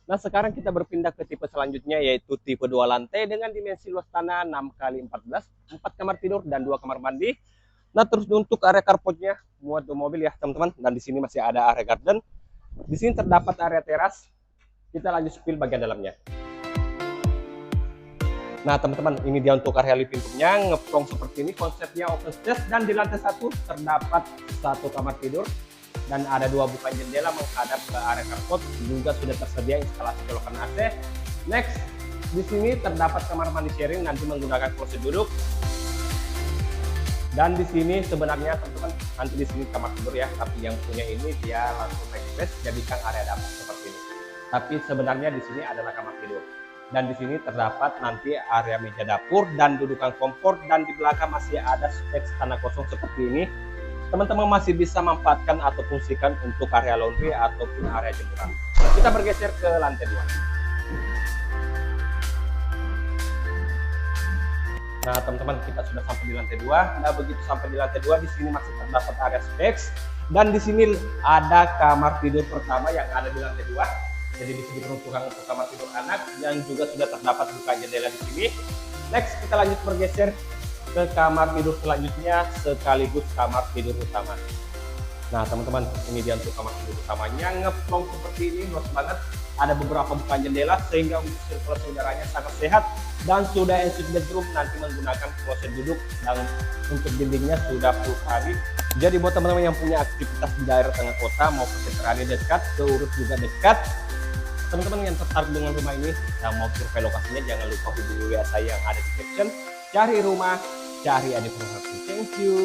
Nah, sekarang kita berpindah ke tipe selanjutnya, yaitu tipe 2 lantai dengan dimensi luas tanah 6 kali 14, 4 kamar tidur dan 2 kamar mandi. Nah, terus untuk area carportnya muat 2 mobil ya, teman-teman. Dan di sini masih ada area garden. Di sini terdapat area teras. Kita lanjut spill bagian dalamnya. Nah, teman-teman, ini dia untuk area living room-nya, ngeplong seperti ini, konsepnya open space, dan di lantai 1 terdapat 1 kamar tidur dan ada 2 bukaan jendela menghadap ke area carport. Juga sudah tersedia instalasi colokan AC. Next, di sini terdapat kamar mandi sharing nanti menggunakan kloset duduk. Dan di sini sebenarnya teman-teman, nanti di sini kamar tidur ya, tapi yang punya ini dia langsung make space jadikan area dapur seperti ini. Tapi sebenarnya di sini adalah kamar tidur. Dan di sini terdapat nanti area meja dapur dan dudukan kompor, dan di belakang masih ada space tanah kosong seperti ini. Teman-teman masih bisa manfaatkan atau fungsikan untuk area laundry ataupun area jemuran. Kita bergeser ke lantai 2. Nah, teman-teman, kita sudah sampai di lantai 2. Nah, begitu sampai di lantai 2, di sini masih terdapat area space, dan di sini ada kamar tidur pertama yang ada di lantai 2. Jadi di sini peruntukan untuk kamar tidur anak, yang juga sudah terdapat buka jendela di sini. Next, kita lanjut bergeser ke kamar tidur selanjutnya sekaligus kamar tidur utama. Nah, teman-teman, ini dia untuk kamar tidur utamanya, ngeplong seperti ini, luas banget. Ada beberapa bukaan jendela sehingga untuk sirkulasi udaranya sangat sehat, dan sudah ensuite bedroom nanti menggunakan kloset duduk, dan untuk dindingnya sudah full kali. Jadi buat teman-teman yang punya aktivitas di daerah tengah kota mau ke Citrani dekat, ke Urut juga dekat, teman-teman yang tertarik dengan rumah ini yang mau survei lokasinya, jangan lupa hubungi WA saya yang ada di caption. Cari rumah, cari Adi Property. Thank you.